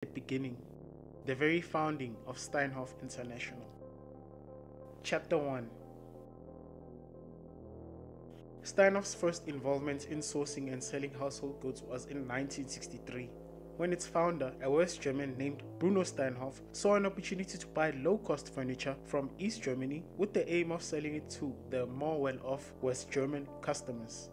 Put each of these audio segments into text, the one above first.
the beginning, the very founding of Steinhoff International. Chapter 1. Steinhoff's first involvement in sourcing and selling household goods was in 1963, when its founder, a West German named Bruno Steinhoff, saw an opportunity to buy low-cost furniture from East Germany with the aim of selling it to the more well-off West German customers.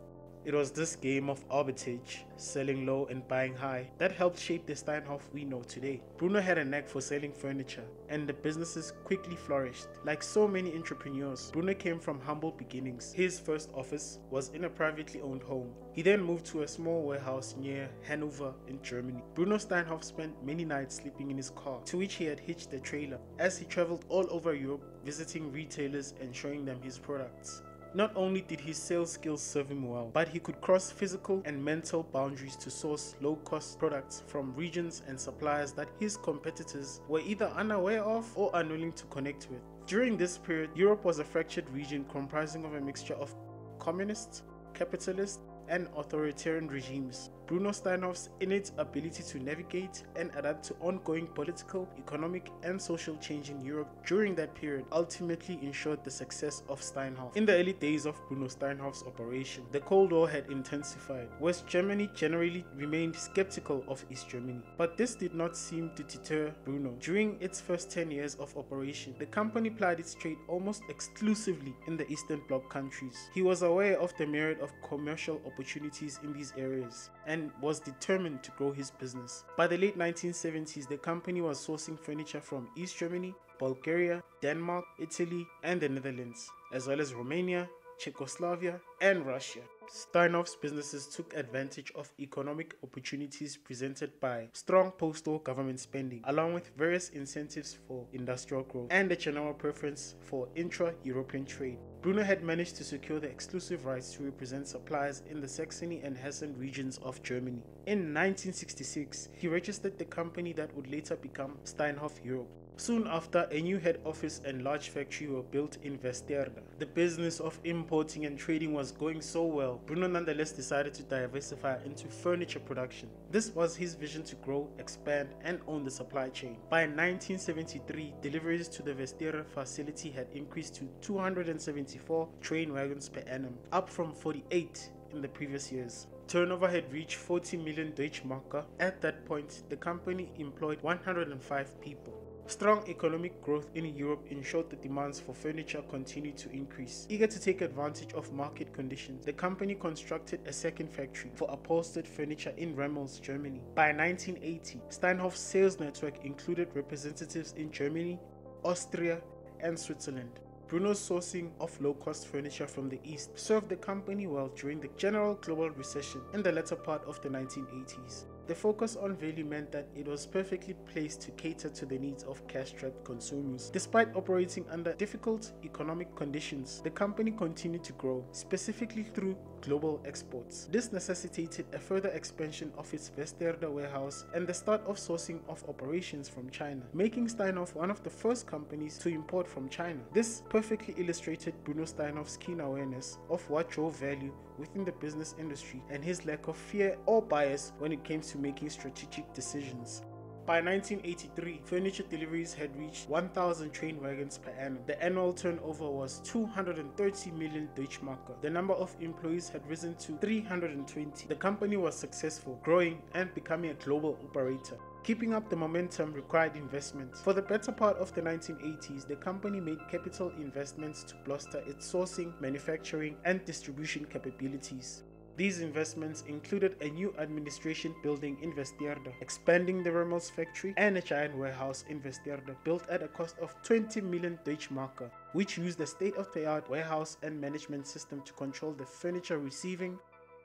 It was this game of arbitrage, selling low and buying high, that helped shape the Steinhoff we know today. Bruno had a knack for selling furniture, and the businesses quickly flourished. Like so many entrepreneurs, Bruno came from humble beginnings. His first office was in a privately owned home. He then moved to a small warehouse near Hanover in Germany. Bruno Steinhoff spent many nights sleeping in his car, to which he had hitched a trailer, as he traveled all over Europe visiting retailers and showing them his products. Not only did his sales skills serve him well, but he could cross physical and mental boundaries to source low-cost products from regions and suppliers that his competitors were either unaware of or unwilling to connect with. During this period, Europe was a fractured region comprising of a mixture of communist, capitalist, and authoritarian regimes. Bruno Steinhoff's innate ability to navigate and adapt to ongoing political, economic, and social change in Europe during that period ultimately ensured the success of Steinhoff. In the early days of Bruno Steinhoff's operation, the Cold War had intensified. West Germany generally remained skeptical of East Germany, but this did not seem to deter Bruno. During its first 10 years of operation, the company plied its trade almost exclusively in the Eastern Bloc countries. He was aware of the myriad of commercial opportunities in these areas and was determined to grow his business. By the late 1970s, the company was sourcing furniture from East Germany, Bulgaria, Denmark, Italy, and the Netherlands, as well as Romania, Czechoslovakia, and Russia. Steinhoff's businesses took advantage of economic opportunities presented by strong postal government spending, along with various incentives for industrial growth and a general preference for intra-European trade. Bruno had managed to secure the exclusive rights to represent suppliers in the Saxony and Hessen regions of Germany. In 1966, he registered the company that would later become Steinhoff Europe. Soon after, a new head office and large factory were built in Westerda. The business of importing and trading was going so well, Bruno nonetheless decided to diversify into furniture production. This was his vision to grow, expand, and own the supply chain. By 1973, deliveries to the Westerda facility had increased to 274 train wagons per annum, up from 48 in the previous years. Turnover had reached 40 million Deutsche Mark. At that point, the company employed 105 people. Strong economic growth in Europe ensured the demands for furniture continued to increase. Eager to take advantage of market conditions, the company constructed a second factory for upholstered furniture in Remmels, Germany. By 1980, Steinhoff's sales network included representatives in Germany, Austria, and Switzerland. Bruno's sourcing of low-cost furniture from the East served the company well during the general global recession in the latter part of the 1980s. The focus on value meant that it was perfectly placed to cater to the needs of cash-strapped consumers. Despite operating under difficult economic conditions, the company continued to grow, specifically through global exports. This necessitated a further expansion of its Westerda warehouse and the start of sourcing of operations from China, making Steinhoff one of the first companies to import from China. This perfectly illustrated Bruno Steinhoff's keen awareness of what drove value within the business industry and his lack of fear or bias when it came to making strategic decisions. By 1983, furniture deliveries had reached 1,000 train wagons per annum. The annual turnover was 230 million Deutsche Mark. The number of employees had risen to 320. The company was successful, growing and becoming a global operator. Keeping up the momentum required investment. For the better part of the 1980s, the company made capital investments to bolster its sourcing, manufacturing, and distribution capabilities. These investments included a new administration building in Westerda, expanding the Remmels factory, and a giant warehouse in Westerda built at a cost of 20 million Deutsche Mark, which used a state-of-the-art warehouse and management system to control the furniture receiving,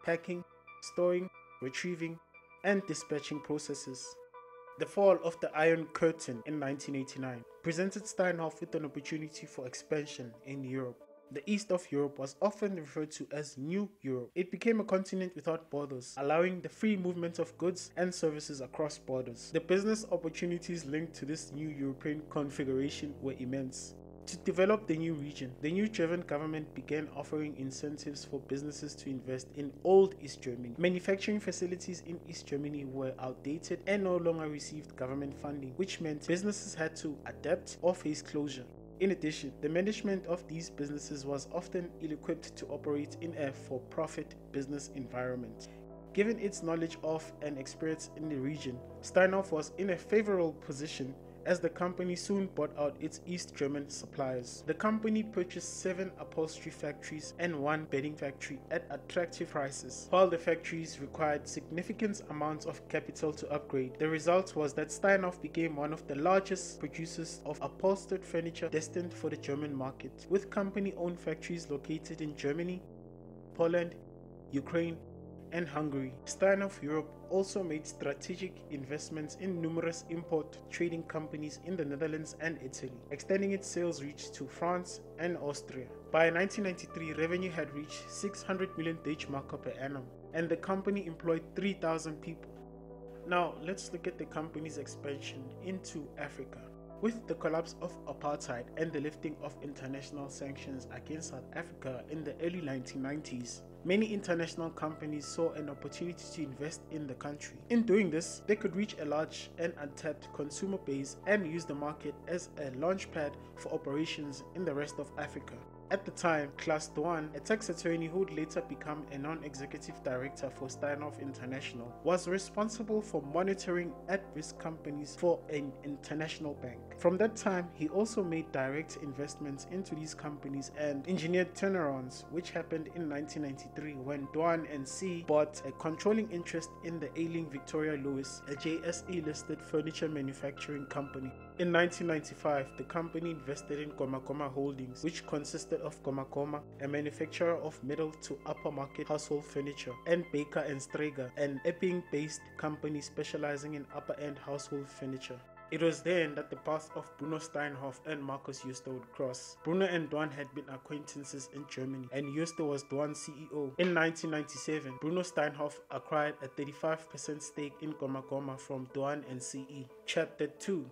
packing, storing, retrieving, and dispatching processes. The fall of the Iron Curtain in 1989 presented Steinhoff with an opportunity for expansion in Europe. The east of Europe was often referred to as New Europe. It became a continent without borders, allowing the free movement of goods and services across borders. The business opportunities linked to this new European configuration were immense. To develop the new region, the new German government began offering incentives for businesses to invest in old East Germany. Manufacturing facilities in East Germany were outdated and no longer received government funding, which meant businesses had to adapt or face closure. In addition, the management of these businesses was often ill-equipped to operate in a for-profit business environment. Given its knowledge of and experience in the region, Steinhoff was in a favorable position as the company soon bought out its East German suppliers. The company purchased 7 upholstery factories and 1 bedding factory at attractive prices. While the factories required significant amounts of capital to upgrade, the result was that Steinhoff became one of the largest producers of upholstered furniture destined for the German market, with company-owned factories located in Germany, Poland, Ukraine, and Hungary. Steinhoff Europe also made strategic investments in numerous import trading companies in the Netherlands and Italy, extending its sales reach to France and Austria. By 1993, revenue had reached 600 million Dutch mark per annum, and the company employed 3,000 people. Now, let's look at the company's expansion into Africa. With the collapse of apartheid and the lifting of international sanctions against South Africa in the early 1990s, many international companies saw an opportunity to invest in the country. In doing this, they could reach a large and untapped consumer base and use the market as a launchpad for operations in the rest of Africa. At the time, Klaas Doan, a tax attorney who would later become a non-executive director for Steinhoff International, was responsible for monitoring at-risk companies for an international bank. From that time, he also made direct investments into these companies and engineered turnarounds, which happened in 1993 when Doan and C bought a controlling interest in the ailing Victoria Lewis, a JSE-listed furniture manufacturing company. In 1995, the company invested in Komakoma Holdings, which consisted of Komakoma, a manufacturer of middle to upper market household furniture, and Baker & Strager, an Epping-based company specializing in upper-end household furniture. It was then that the path of Bruno Steinhoff and Markus Jooste would cross. Bruno and Doan had been acquaintances in Germany, and Jooste was Doan's CEO. In 1997, Bruno Steinhoff acquired a 35% stake in Komakoma from Doan and CE. Chapter 2.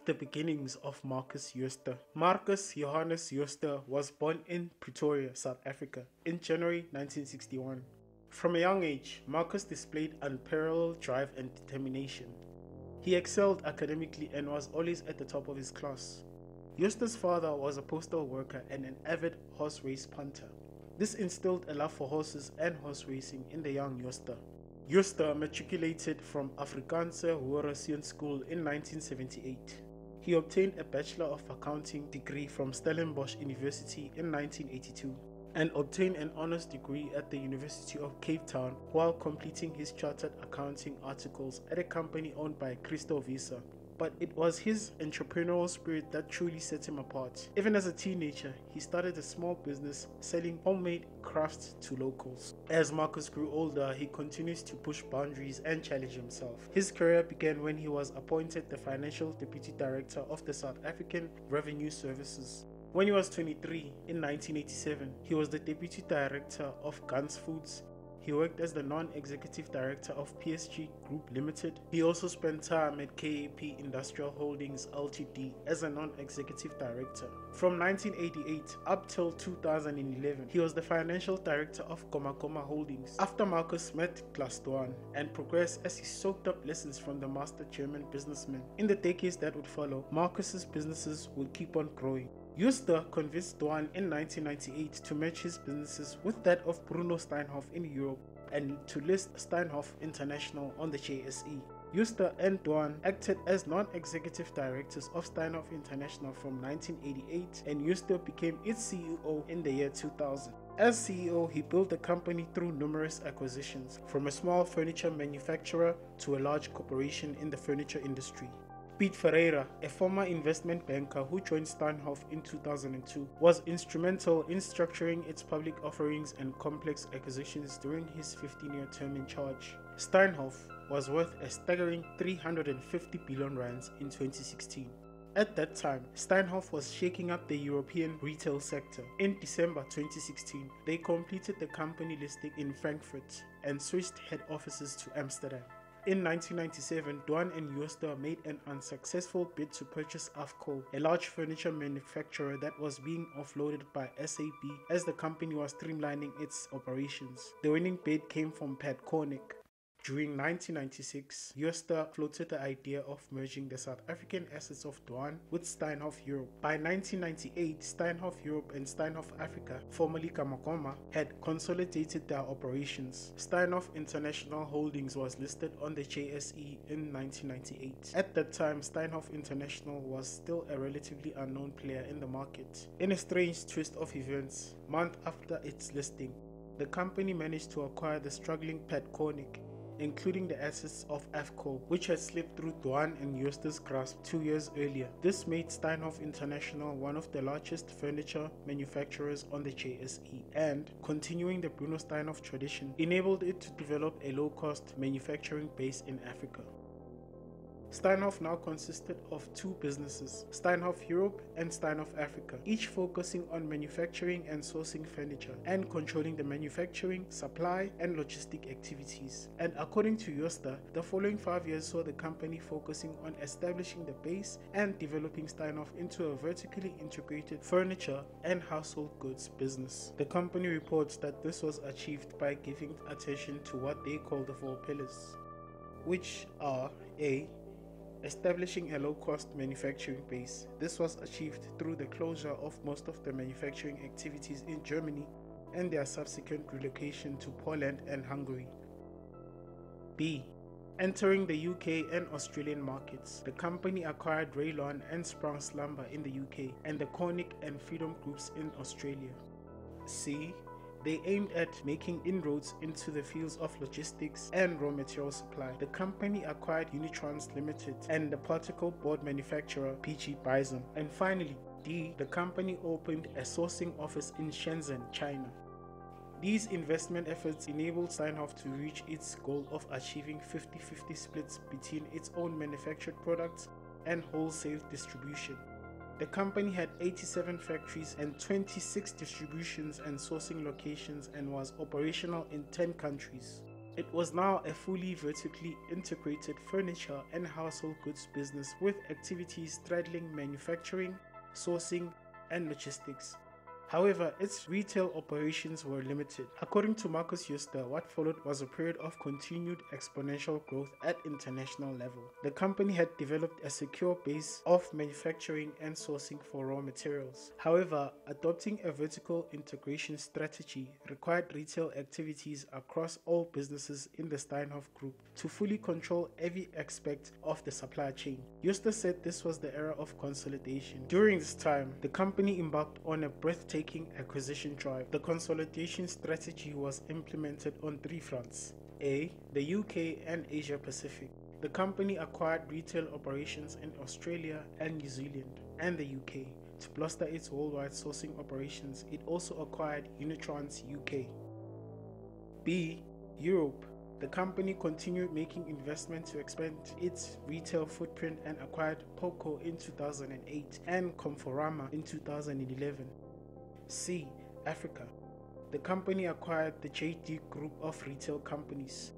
The beginnings of Markus Jooste. Markus Johannes Jooste was born in Pretoria, South Africa, in January 1961. From a young age, Markus displayed unparalleled drive and determination. He excelled academically and was always at the top of his class. Jooste's father was a postal worker and an avid horse race punter. This instilled a love for horses and horse racing in the young Jooste. Jooste matriculated from Afrikaanse Hoërseun School in 1978. He obtained a Bachelor of Accounting degree from Stellenbosch University in 1982 and obtained an honors degree at the University of Cape Town while completing his chartered accounting articles at a company owned by Christo Visa. But it was his entrepreneurial spirit that truly set him apart. Even as a teenager, he started a small business selling homemade crafts to locals. As Markus grew older, he continues to push boundaries and challenge himself. His career began when he was appointed the Financial Deputy Director of the South African Revenue Services. When he was 23, in 1987, he was the Deputy Director of Guns Foods. He worked as the non-executive director of PSG Group Limited. He also spent time at KAP Industrial Holdings Ltd as a non-executive director. From 1988 up till 2011, he was the financial director of Komakoma Holdings. After Markus met Klaas Doan and progressed as he soaked up lessons from the master German businessman. In the decades that would follow, Markus's businesses would keep on growing. Jooste convinced Doan in 1998 to merge his businesses with that of Bruno Steinhoff in Europe and to list Steinhoff International on the JSE. Jooste and Doan acted as non-executive directors of Steinhoff International from 1988 and Jooste became its CEO in the year 2000. As CEO, he built the company through numerous acquisitions, from a small furniture manufacturer to a large corporation in the furniture industry. Piet Ferreira, a former investment banker who joined Steinhoff in 2002, was instrumental in structuring its public offerings and complex acquisitions during his 15-year term in charge. Steinhoff was worth a staggering 350 billion rands in 2016. At that time, Steinhoff was shaking up the European retail sector. In December 2016, they completed the company listing in Frankfurt and switched head offices to Amsterdam. In 1997, Duan and Jooste made an unsuccessful bid to purchase Afco, a large furniture manufacturer that was being offloaded by SAB as the company was streamlining its operations. The winning bid came from Pat Cornick. During 1996, Jooste floated the idea of merging the South African assets of Duan with Steinhoff Europe. By 1998, Steinhoff Europe and Steinhoff Africa, formerly Kamakoma, had consolidated their operations. Steinhoff International Holdings was listed on the JSE in 1998. At that time, Steinhoff International was still a relatively unknown player in the market. In a strange twist of events, months after its listing, the company managed to acquire the struggling Pat Cornick, including the assets of Afco, which had slipped through Duan and Jooste's grasp 2 years earlier. This made Steinhoff International one of the largest furniture manufacturers on the JSE, and, continuing the Bruno Steinhoff tradition, enabled it to develop a low-cost manufacturing base in Africa. Steinhoff now consisted of two businesses, Steinhoff Europe and Steinhoff Africa, each focusing on manufacturing and sourcing furniture and controlling the manufacturing, supply, and logistic activities. And according to Jooste, the following 5 years saw the company focusing on establishing the base and developing Steinhoff into a vertically integrated furniture and household goods business. The company reports that this was achieved by giving attention to what they call the 4 pillars, which are A. Establishing a low-cost manufacturing base. This was achieved through the closure of most of the manufacturing activities in Germany and their subsequent relocation to Poland and Hungary. B. Entering the UK and Australian markets. The company acquired Raylon and Sprung's Lumber in the UK and the Cornick and Freedom Groups in Australia. C. They aimed at making inroads into the fields of logistics and raw material supply. The company acquired Unitrans Limited and the particle board manufacturer PG Bison. And finally, D. The company opened a sourcing office in Shenzhen, China. These investment efforts enabled Steinhoff to reach its goal of achieving 50-50 splits between its own manufactured products and wholesale distribution. The company had 87 factories and 26 distributions and sourcing locations and was operational in 10 countries. It was now a fully vertically integrated furniture and household goods business with activities straddling manufacturing, sourcing, and logistics. However, its retail operations were limited. According to Markus Jooste, what followed was a period of continued exponential growth at international level. The company had developed a secure base of manufacturing and sourcing for raw materials. However, adopting a vertical integration strategy required retail activities across all businesses in the Steinhoff Group to fully control every aspect of the supply chain. Jooste said this was the era of consolidation. During this time, the company embarked on a breathtaking acquisition drive. The consolidation strategy was implemented on 3 fronts. A. The UK and Asia Pacific. The company acquired retail operations in Australia and New Zealand and the UK. To bolster its worldwide sourcing operations, it also acquired Unitrans UK. B. Europe. The company continued making investments to expand its retail footprint and acquired Poco in 2008 and Conforama in 2011. C. Africa. The company acquired the JD Group of retail companies.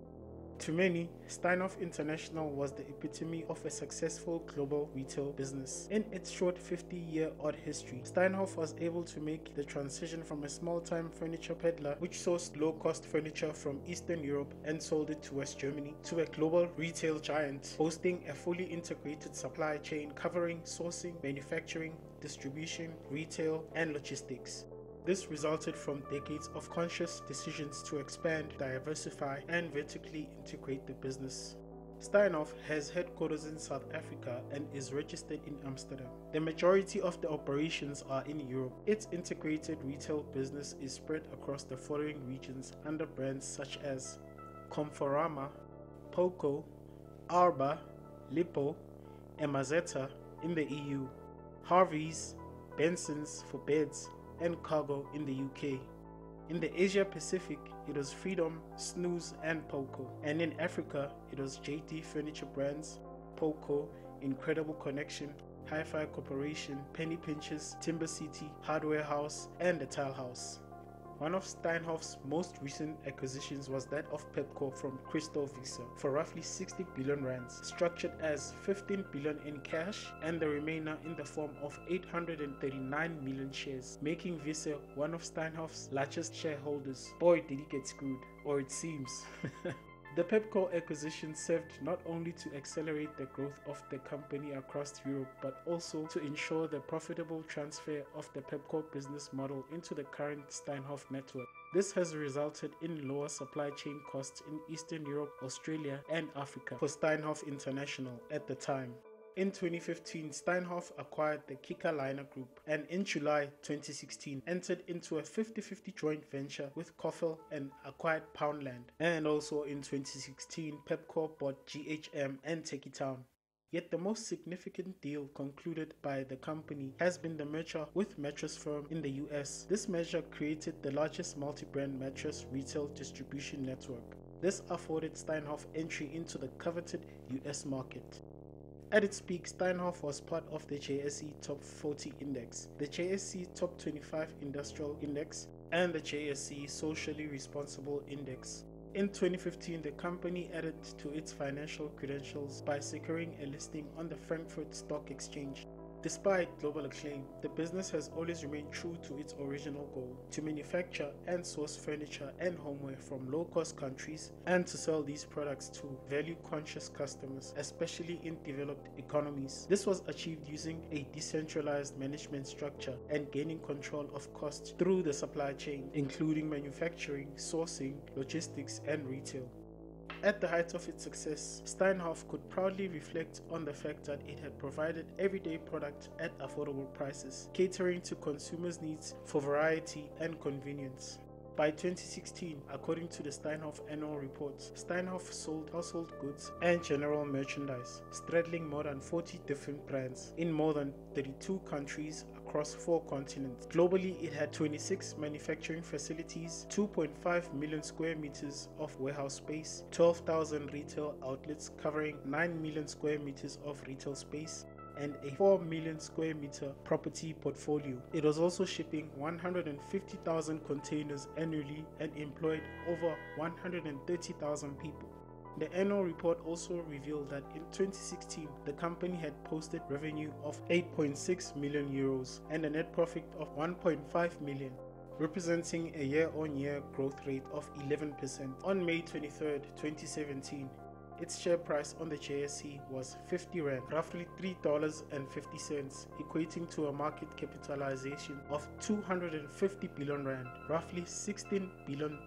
To many, Steinhoff International was the epitome of a successful global retail business. In its short 50-year-odd history, Steinhoff was able to make the transition from a small-time furniture peddler which sourced low-cost furniture from Eastern Europe and sold it to West Germany, to a global retail giant, boasting a fully integrated supply chain covering sourcing, manufacturing, distribution, retail, and logistics. This resulted from decades of conscious decisions to expand, diversify, and vertically integrate the business. Steinhoff has headquarters in South Africa and is registered in Amsterdam. The majority of the operations are in Europe. Its integrated retail business is spread across the following regions under brands such as Conforama, Poco, Arba, Lippo, and Mazetta in the EU, Harvey's, Benson's for beds, and Cargo in the UK. In the Asia Pacific, it was Freedom, Snooze, and Poco. And in Africa, it was JD Furniture Brands, Poco, Incredible Connection, Hi-Fi Corporation, Penny Pinches, Timber City, Hardware House, and the Tile House. One of Steinhoff's most recent acquisitions was that of Pepco from Crystal Visa for roughly 60 billion rands, structured as 15 billion in cash and the remainder in the form of 839 million shares, making Visa one of Steinhoff's largest shareholders. Boy, did he get screwed, or it seems. The Pepco acquisition served not only to accelerate the growth of the company across Europe, but also to ensure the profitable transfer of the Pepco business model into the current Steinhoff network. This has resulted in lower supply chain costs in Eastern Europe, Australia, and Africa for Steinhoff International at the time. In 2015, Steinhoff acquired the Kicker Liner Group and in July 2016 entered into a 50-50 joint venture with Koffel and acquired Poundland. And also in 2016, Pepco bought GHM and Techitown. Yet the most significant deal concluded by the company has been the merger with Mattress Firm in the US. This merger created the largest multi-brand mattress retail distribution network. This afforded Steinhoff entry into the coveted US market. At its peak, Steinhoff was part of the JSE Top 40 Index, the JSE Top 25 Industrial Index, and the JSE Socially Responsible Index. In 2015, the company added to its financial credentials by securing a listing on the Frankfurt Stock Exchange. Despite global acclaim, the business has always remained true to its original goal, to manufacture and source furniture and homeware from low-cost countries and to sell these products to value-conscious customers, especially in developed economies. This was achieved using a decentralized management structure and gaining control of costs through the supply chain, including manufacturing, sourcing, logistics, and retail. At the height of its success, Steinhoff could proudly reflect on the fact that it had provided everyday product at affordable prices, catering to consumers' needs for variety and convenience. By 2016, according to the Steinhoff annual reports, Steinhoff sold household goods and general merchandise, straddling more than 40 different brands in more than 32 countries across 4 continents. Globally, it had 26 manufacturing facilities, 2.5 million square meters of warehouse space, 12,000 retail outlets covering 9 million square meters of retail space, and a 4 million square meter property portfolio. It was also shipping 150,000 containers annually and employed over 130,000 people. The annual report also revealed that in 2016, the company had posted revenue of 8.6 million euros and a net profit of 1.5 million, representing a year-on-year growth rate of 11%. On May 23, 2017, its share price on the JSE was 50 Rand, roughly $3.50, equating to a market capitalization of 250 billion Rand, roughly $16 billion.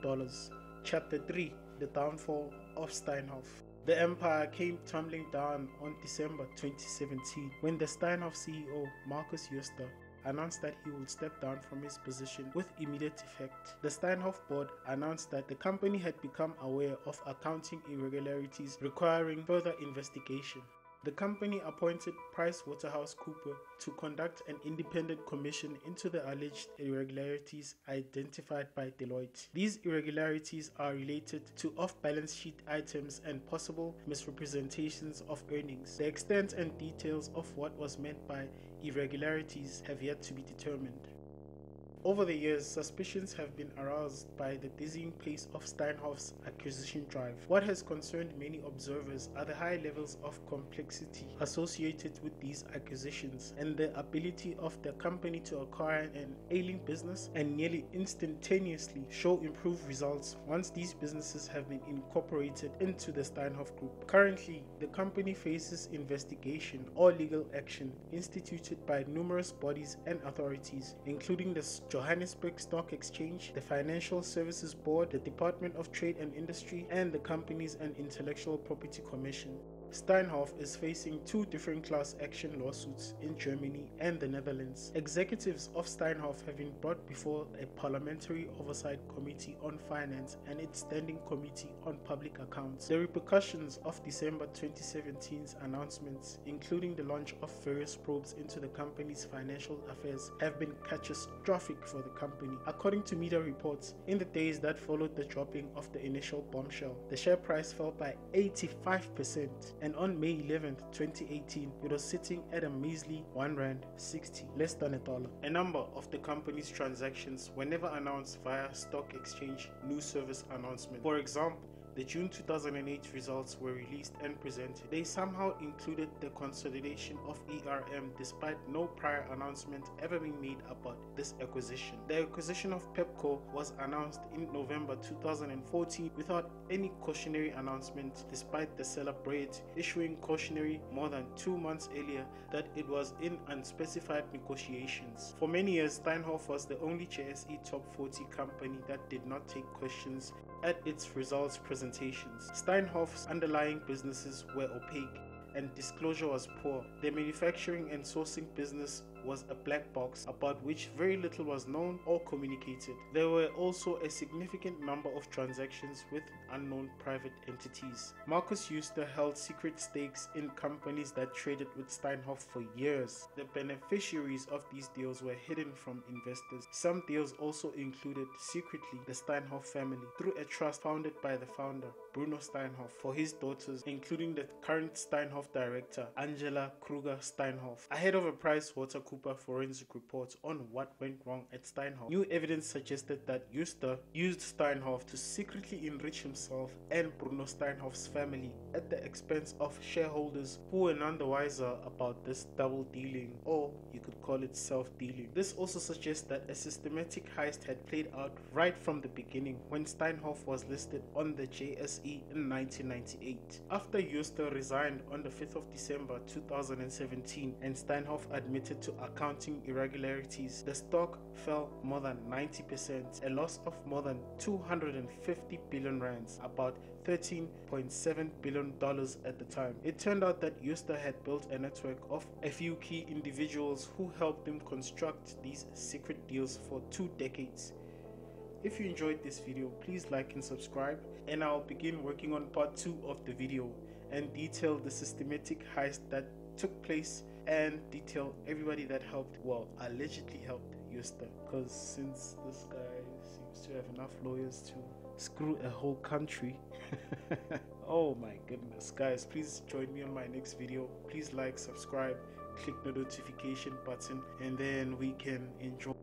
Chapter 3: The Downfall of Steinhoff. The empire came tumbling down on December 2017 when the Steinhoff CEO, Markus Jooste, announced that he would step down from his position with immediate effect. The Steinhoff board announced that the company had become aware of accounting irregularities requiring further investigation. The company appointed PricewaterhouseCoopers to conduct an independent commission into the alleged irregularities identified by Deloitte. These irregularities are related to off-balance sheet items and possible misrepresentations of earnings. The extent and details of what was meant by irregularities have yet to be determined. Over the years, suspicions have been aroused by the dizzying pace of Steinhoff's acquisition drive. What has concerned many observers are the high levels of complexity associated with these acquisitions and the ability of the company to acquire an ailing business and nearly instantaneously show improved results once these businesses have been incorporated into the Steinhoff Group. Currently, the company faces investigation or legal action instituted by numerous bodies and authorities, including the Johannesburg Stock Exchange, the Financial Services Board, the Department of Trade and Industry, and the Companies and Intellectual Property Commission. Steinhoff is facing 2 different class action lawsuits in Germany and the Netherlands. Executives of Steinhoff have been brought before a Parliamentary Oversight Committee on Finance and its Standing Committee on Public Accounts. The repercussions of December 2017's announcements, including the launch of various probes into the company's financial affairs, have been catastrophic for the company. According to media reports, in the days that followed the dropping of the initial bombshell, the share price fell by 85%. and on May 11th, 2018, it was sitting at a measly R1.60, less than $1. A number of the company's transactions were never announced via stock exchange news service announcement. For example, the June 2008 results were released and presented. They somehow included the consolidation of ERM despite no prior announcement ever being made about this acquisition. The acquisition of Pepco was announced in November 2014 without any cautionary announcement, despite the seller Braid issuing cautionary more than 2 months earlier that it was in unspecified negotiations. For many years, Steinhoff was the only JSE Top 40 company that did not take questions at its results presentations. Steinhoffs' underlying businesses were opaque and disclosure was poor. Their manufacturing and sourcing business was a black box about which very little was known or communicated. There were also a significant number of transactions with unknown private entities. Markus Jooste held secret stakes in companies that traded with Steinhoff for years. The beneficiaries of these deals were hidden from investors. Some deals also included secretly the Steinhoff family through a trust founded by the founder, Bruno Steinhoff, for his daughters, including the current Steinhoff director, Angela Kruger Steinhoff. Ahead of a PricewaterhouseCoopers forensic report on what went wrong at Steinhoff, new evidence suggested that Jooste used Steinhoff to secretly enrich himself and Bruno Steinhoff's family at the expense of shareholders who were none the wiser about this double dealing, or you could call it self-dealing. This also suggests that a systematic heist had played out right from the beginning when Steinhoff was listed on the JSE in 1998. After Jooste resigned on the 5th of December 2017 and Steinhoff admitted to accounting irregularities, the stock fell more than 90%, a loss of more than 250 billion rands, about $13.7 billion at the time. It turned out that Jooste had built a network of a few key individuals who helped him construct these secret deals for 2 decades. If you enjoyed this video, please like and subscribe, and I'll begin working on part 2 of the video and detail the systematic heist that took place and detail everybody that helped, well, allegedly helped Jooste, because since this guy seems to have enough lawyers to screw a whole country. Oh my goodness. Guys, please join me on my next video. Please like, subscribe, click the notification button, and then we can enjoy